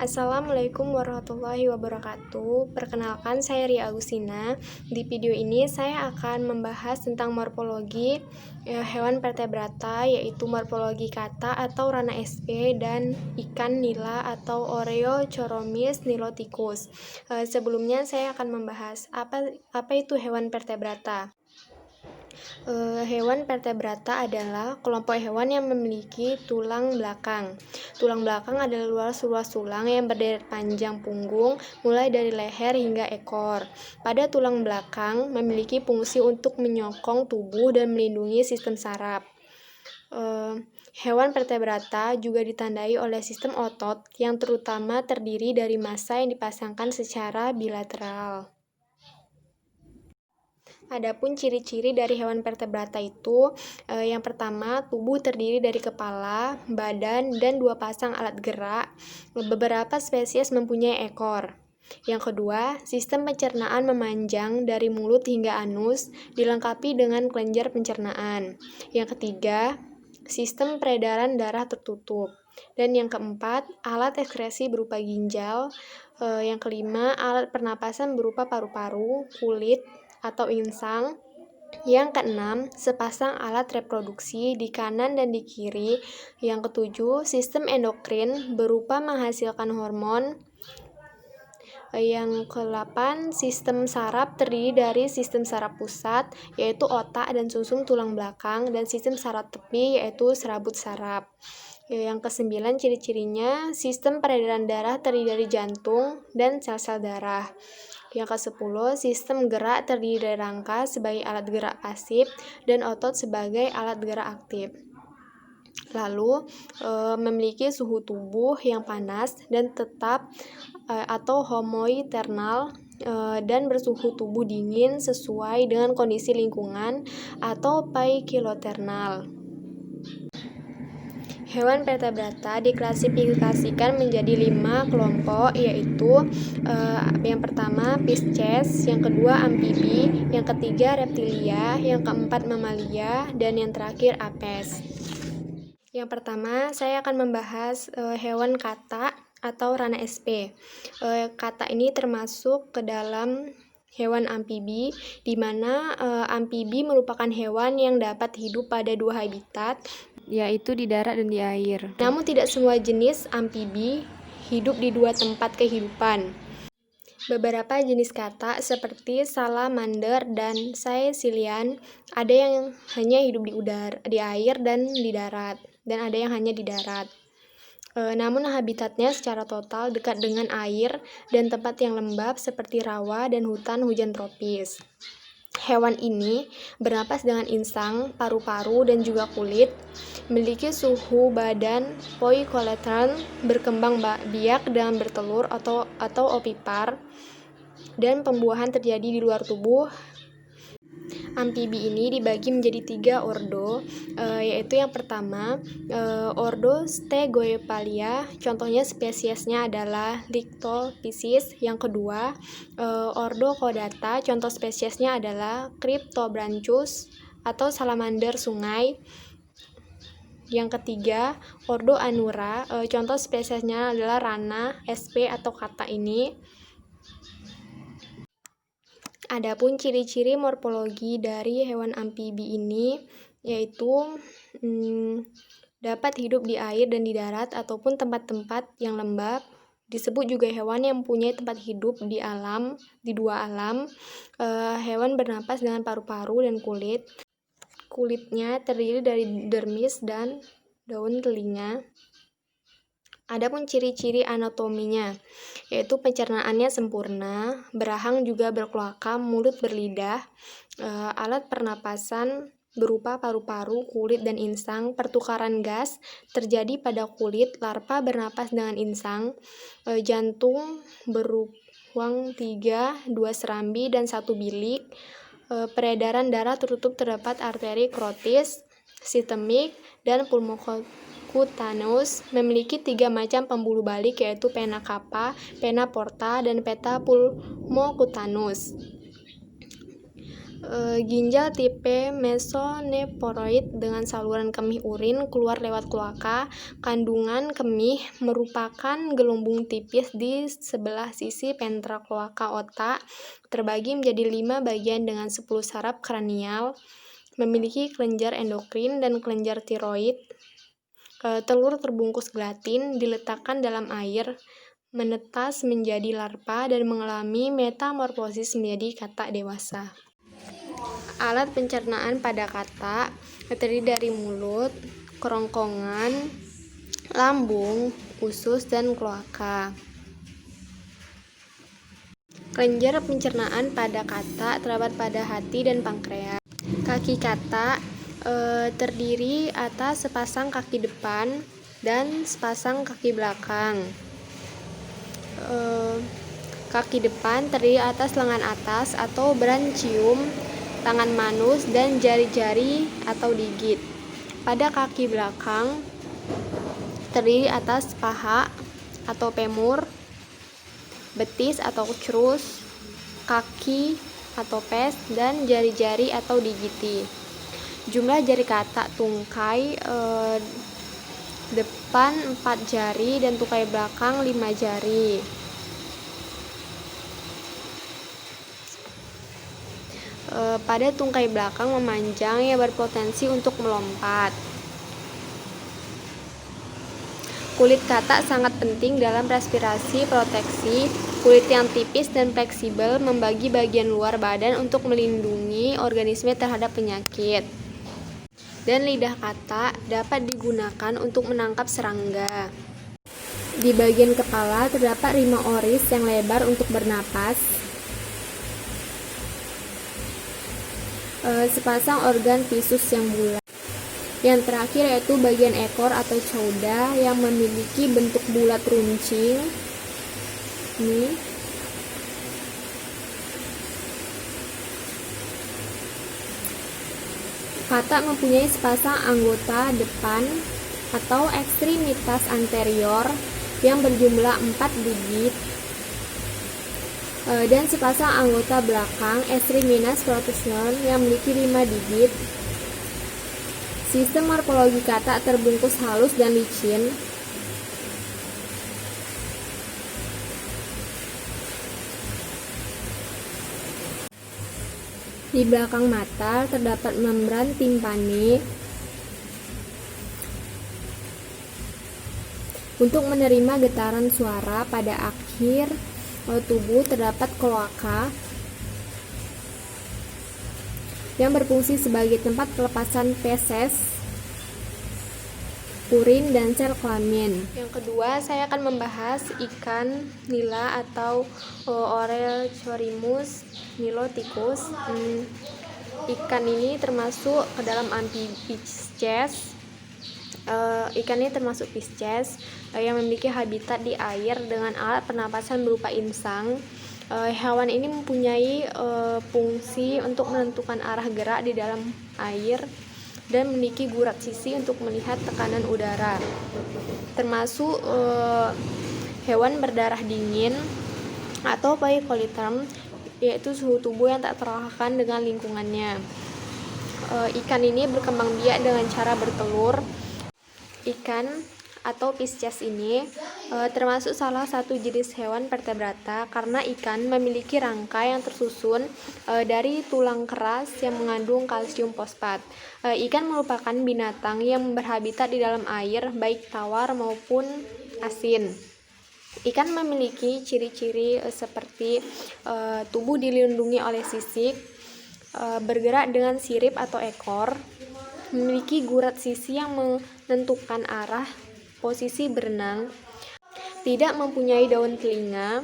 Assalamualaikum warahmatullahi wabarakatuh. Perkenalkan, saya Ria Agustina. Di video ini saya akan membahas tentang morfologi hewan vertebrata, yaitu morfologi kata atau rana SP dan ikan nila atau Oreochoromis niloticus. Sebelumnya saya akan membahas apa itu hewan vertebrata. Hewan vertebrata adalah kelompok hewan yang memiliki tulang belakang. Tulang belakang adalah ruas tulang yang berderet panjang punggung mulai dari leher hingga ekor. Pada tulang belakang memiliki fungsi untuk menyokong tubuh dan melindungi sistem saraf. Hewan vertebrata juga ditandai oleh sistem otot yang terutama terdiri dari massa yang dipasangkan secara bilateral. Adapun ciri-ciri dari hewan vertebrata itu, yang pertama, tubuh terdiri dari kepala, badan, dan 2 pasang alat gerak. Beberapa spesies mempunyai ekor. Yang kedua, sistem pencernaan memanjang dari mulut hingga anus, dilengkapi dengan kelenjar pencernaan. Yang ketiga, sistem peredaran darah tertutup. Dan yang keempat, alat ekskresi berupa ginjal. Yang kelima, alat pernapasan berupa paru-paru, kulit, atau insang. Yang keenam, sepasang alat reproduksi di kanan dan di kiri. Yang ketujuh, sistem endokrin berupa menghasilkan hormon. Yang ke-8, sistem saraf terdiri dari sistem saraf pusat, yaitu otak dan sumsum tulang belakang, dan sistem saraf tepi, yaitu serabut saraf. Yang ke-9, ciri-cirinya, sistem peredaran darah terdiri dari jantung dan sel-sel darah. Yang ke-10, sistem gerak terdiri dari rangka sebagai alat gerak pasif dan otot sebagai alat gerak aktif. Lalu, memiliki suhu tubuh yang panas dan tetap atau homoiternal dan bersuhu tubuh dingin sesuai dengan kondisi lingkungan atau paikiloternal. Hewan vertebrata diklasifikasikan menjadi 5 kelompok, yaitu yang pertama Pisces, yang kedua amfibi, yang ketiga reptilia, yang keempat mamalia, dan yang terakhir apes. Yang pertama, saya akan membahas hewan kata atau rana SP. Kata ini termasuk ke dalam hewan amfibi, di mana amfibi merupakan hewan yang dapat hidup pada 2 habitat, yaitu di darat dan di air. Namun tidak semua jenis amfibi hidup di 2 tempat kehidupan. Beberapa jenis kata seperti salamander dan caecilian ada yang hanya hidup di air dan di darat, dan ada yang hanya di darat. Namun habitatnya secara total dekat dengan air dan tempat yang lembab seperti rawa dan hutan hujan tropis. Hewan ini bernapas dengan insang, paru-paru, dan juga kulit, memiliki suhu badan poikoletran, berkembang biak dengan bertelur atau ovipar, dan pembuahan terjadi di luar tubuh. Amfibi ini dibagi menjadi 3 ordo, yaitu yang pertama, ordo Stegoephalia, contohnya spesiesnya adalah Lictophysis. Yang kedua, ordo Chordata, contoh spesiesnya adalah Cryptobranchus atau salamander sungai. Yang ketiga, ordo Anura, contoh spesiesnya adalah rana SP atau kata ini. Adapun ciri-ciri morfologi dari hewan amfibi ini yaitu dapat hidup di air dan di darat ataupun tempat-tempat yang lembab. Disebut juga hewan yang mempunyai tempat hidup di alam, di 2 alam. Hewan bernapas dengan paru-paru dan kulit. Kulitnya terdiri dari dermis dan daun telinga. Adapun ciri-ciri anatominya, yaitu pencernaannya sempurna, berahang juga berkloaka, mulut berlidah, alat pernapasan berupa paru-paru, kulit, dan insang. Pertukaran gas terjadi pada kulit, larva bernapas dengan insang, jantung beruang 3, 2 serambi, dan 1 bilik. Peredaran darah tertutup, terdapat arteri karotis, sistemik, dan pulmocutaneous. Memiliki 3 macam pembuluh balik, yaitu vena cava, vena porta, dan peta pulmocutaneous. Ginjal tipe mesoneporoid dengan saluran kemih urin keluar lewat kloaka. Kandungan kemih merupakan gelembung tipis di sebelah sisi ventral kloaka otak, terbagi menjadi 5 bagian dengan 10 saraf kranial, memiliki kelenjar endokrin dan kelenjar tiroid. Telur terbungkus gelatin diletakkan dalam air, menetas menjadi larva dan mengalami metamorfosis menjadi katak dewasa. Alat pencernaan pada katak terdiri dari mulut, kerongkongan, lambung, usus, dan kloaka. Kelenjar pencernaan pada katak terdapat pada hati dan pankreas. Kaki katak terdiri atas sepasang kaki depan dan sepasang kaki belakang. Kaki depan terdiri atas lengan atas atau branchium, tangan manus, dan jari-jari atau digit. Pada kaki belakang terdiri atas paha atau femur, betis atau crus, kaki atau pes, dan jari-jari atau digiti. Jumlah jari katak tungkai depan 4 jari dan tungkai belakang 5 jari. Pada tungkai belakang memanjang yang berpotensi untuk melompat. Kulit katak sangat penting dalam respirasi proteksi. Kulit yang tipis dan fleksibel membagi bagian luar badan untuk melindungi organisme terhadap penyakit. Dan lidah katak dapat digunakan untuk menangkap serangga. Di bagian kepala terdapat 5 oris yang lebar untuk bernapas. Sepasang organ visus yang bulat. Yang terakhir yaitu bagian ekor atau cauda yang memiliki bentuk bulat runcing. Ini. Katak mempunyai sepasang anggota depan atau ekstremitas anterior yang berjumlah 4 digit. Dan sepasang anggota belakang extremitas protection yang memiliki 5 digit. Sistem morfologi katak terbungkus halus dan licin. Di belakang mata terdapat membran timpani untuk menerima getaran suara. Pada akhir tubuh terdapat kloaka yang berfungsi sebagai tempat pelepasan feses, urin, dan sel kelamin. Yang kedua, saya akan membahas ikan nila atau Orelchorimus niloticus. Ikan ini termasuk ke dalam Pisces. Ikan ini termasuk Pisces yang memiliki habitat di air dengan alat pernapasan berupa insang. Hewan ini mempunyai fungsi untuk menentukan arah gerak di dalam air dan memiliki gurat sisi untuk melihat tekanan udara. Termasuk hewan berdarah dingin atau poikiloterm, yaitu suhu tubuh yang tak terelakkan dengan lingkungannya. Ikan ini berkembang biak dengan cara bertelur. Ikan atau Pisces ini termasuk salah satu jenis hewan vertebrata karena ikan memiliki rangka yang tersusun dari tulang keras yang mengandung kalsium fosfat. Ikan merupakan binatang yang berhabitat di dalam air, baik tawar maupun asin. Ikan memiliki ciri-ciri seperti tubuh dilindungi oleh sisik, bergerak dengan sirip atau ekor, memiliki gurat sisi yang menentukan arah posisi berenang, tidak mempunyai daun telinga,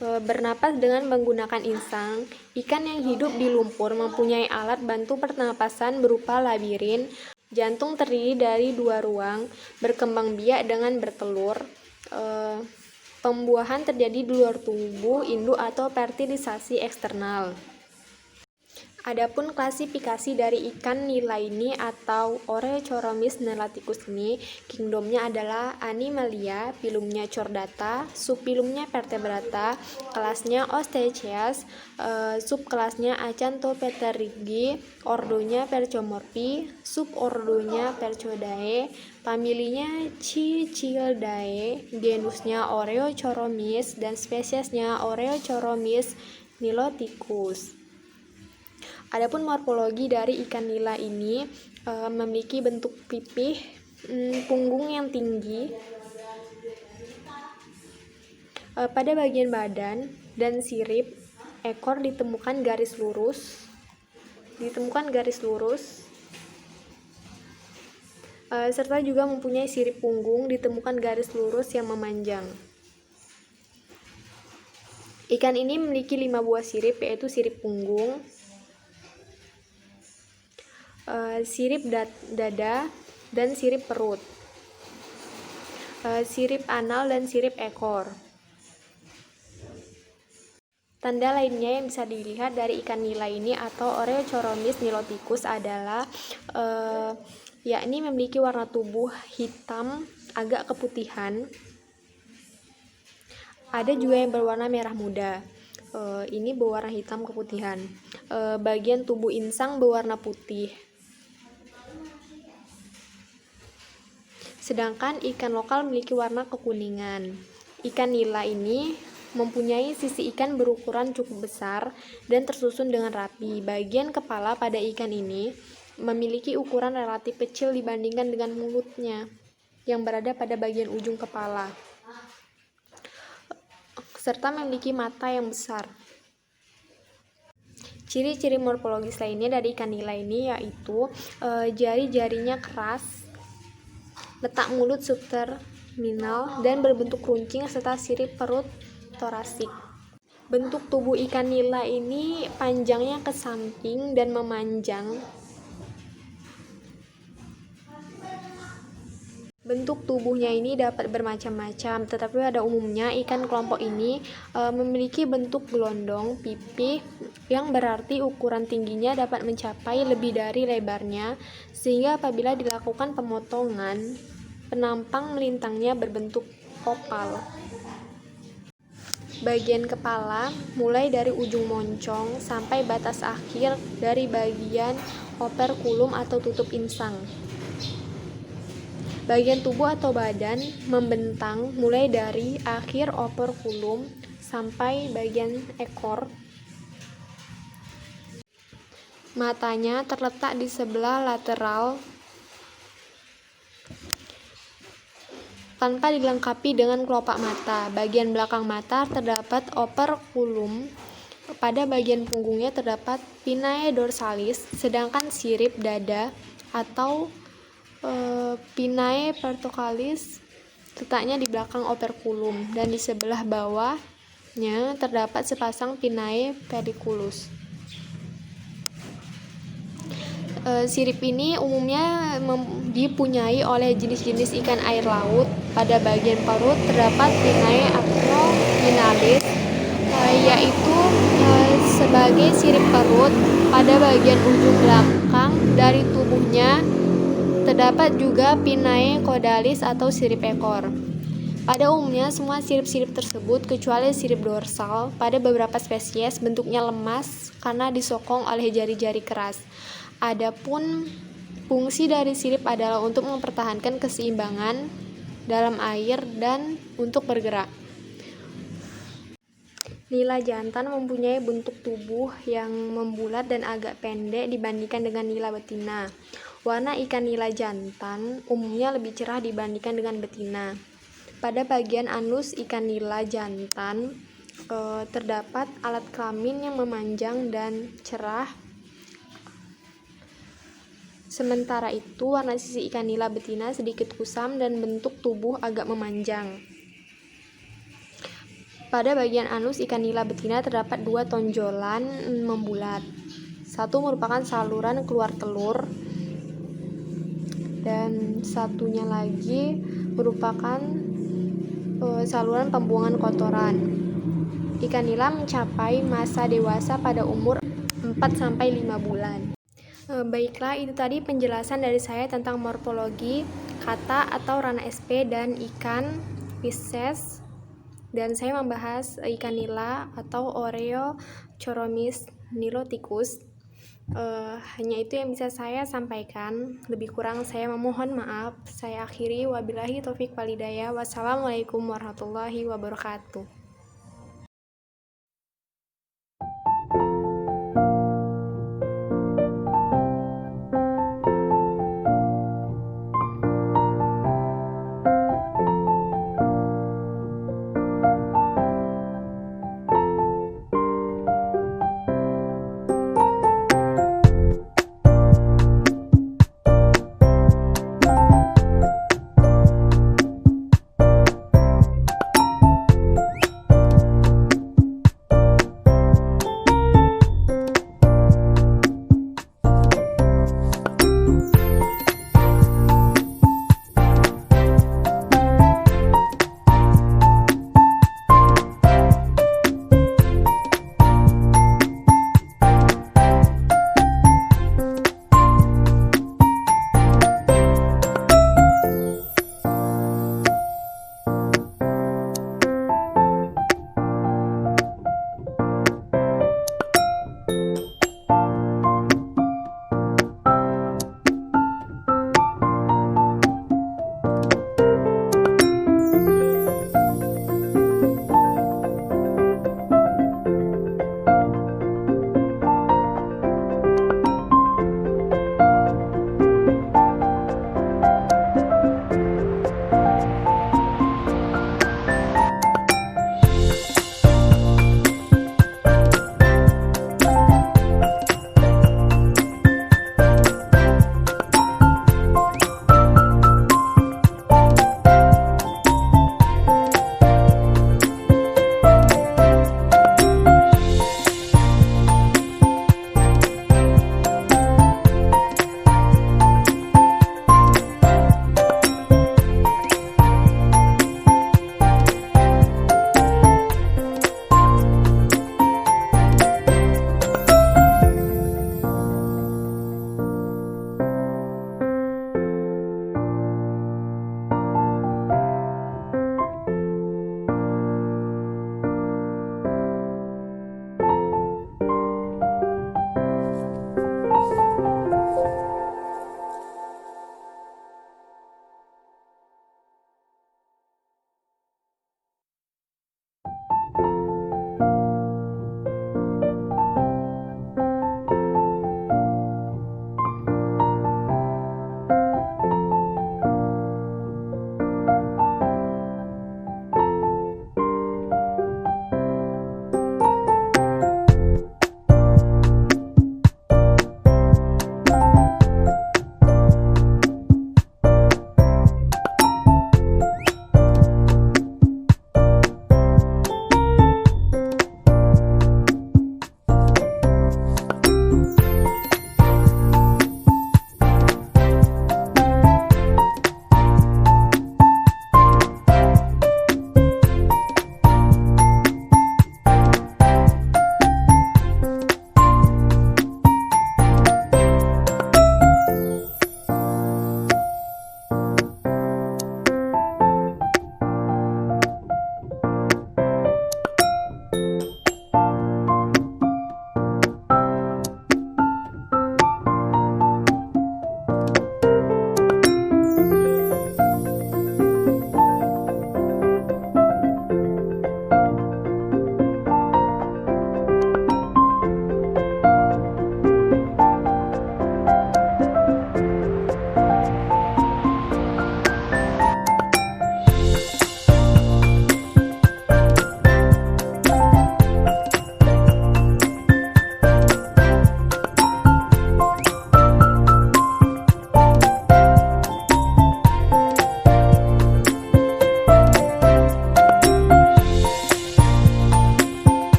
bernapas dengan menggunakan insang. Ikan yang hidup di lumpur mempunyai alat bantu pernapasan berupa labirin. Jantung terdiri dari 2 ruang, berkembang biak dengan bertelur. Pembuahan terjadi di luar tubuh induk atau fertilisasi eksternal. Adapun klasifikasi dari ikan nila ini atau Oreochoromis nelaticus ini, kingdomnya adalah Animalia, filumnya Chordata, subfilumnya Vertebrata, kelasnya Osteichthyes, subkelasnya Acanthopterygi, ordonya Percomorphi, subordonya Perchodae, familinya Cicildae, genusnya Oreochoromis, dan spesiesnya Oreochoromis niloticus. Adapun morfologi dari ikan nila ini memiliki bentuk pipih, punggung yang tinggi. Pada bagian badan dan sirip ekor ditemukan garis lurus. Serta juga mempunyai sirip punggung ditemukan garis lurus yang memanjang. Ikan ini memiliki 5 buah sirip, yaitu sirip punggung, sirip dada, dan sirip perut, sirip anal, dan sirip ekor. Tanda lainnya yang bisa dilihat dari ikan nila ini atau Oreochoromis niloticus adalah yakni memiliki warna tubuh hitam agak keputihan. Ada juga yang berwarna merah muda. Ini berwarna hitam keputihan. Bagian tubuh insang berwarna putih. Sedangkan ikan lokal memiliki warna kekuningan. Ikan nila ini mempunyai sisi ikan berukuran cukup besar dan tersusun dengan rapi. Bagian kepala pada ikan ini memiliki ukuran relatif kecil dibandingkan dengan mulutnya yang berada pada bagian ujung kepala, serta memiliki mata yang besar. Ciri-ciri morfologis lainnya dari ikan nila ini yaitu jari-jarinya keras, letak mulut subterminal dan berbentuk runcing serta sirip perut torasik. Bentuk tubuh ikan nila ini panjangnya ke samping dan memanjang. Bentuk tubuhnya ini dapat bermacam-macam, tetapi pada umumnya ikan kelompok ini memiliki bentuk gelondong pipih yang berarti ukuran tingginya dapat mencapai lebih dari lebarnya, sehingga apabila dilakukan pemotongan, penampang melintangnya berbentuk opal. Bagian kepala mulai dari ujung moncong sampai batas akhir dari bagian operculum atau tutup insang. Bagian tubuh atau badan membentang mulai dari akhir operculum sampai bagian ekor. Matanya terletak di sebelah lateral tanpa dilengkapi dengan kelopak mata. Bagian belakang mata terdapat operculum. Pada bagian punggungnya terdapat pinnae dorsalis, sedangkan sirip dada atau pinnae portocalis letaknya di belakang operculum, dan di sebelah bawahnya terdapat sepasang pinnae pediculus. Sirip ini umumnya dipunyai oleh jenis-jenis ikan air laut. Pada bagian perut terdapat pinnae abdominalis, yaitu sebagai sirip perut. Pada bagian ujung belakang dari tubuhnya terdapat juga pinnae caudalis atau sirip ekor. Pada umumnya semua sirip-sirip tersebut kecuali sirip dorsal pada beberapa spesies bentuknya lemas karena disokong oleh jari-jari keras. Adapun fungsi dari sirip adalah untuk mempertahankan keseimbangan dalam air dan untuk bergerak. Nila jantan mempunyai bentuk tubuh yang membulat dan agak pendek dibandingkan dengan nila betina. Warna ikan nila jantan umumnya lebih cerah dibandingkan dengan betina. Pada bagian anus ikan nila jantan terdapat alat kelamin yang memanjang dan cerah. Sementara itu, warna sisi ikan nila betina sedikit kusam dan bentuk tubuh agak memanjang. Pada bagian anus ikan nila betina terdapat 2 tonjolan membulat. Satu merupakan saluran keluar telur dan satunya lagi merupakan saluran pembuangan kotoran. Ikan nila mencapai masa dewasa pada umur 4-5 bulan. Baiklah, itu tadi penjelasan dari saya tentang morfologi kata atau rana SP dan ikan Pisces, dan saya membahas ikan nila atau Oreochromis niloticus. Hanya itu yang bisa saya sampaikan. Lebih kurang saya memohon maaf. Saya akhiri, wabillahi taufik walhidayah. Wassalamualaikum warahmatullahi wabarakatuh.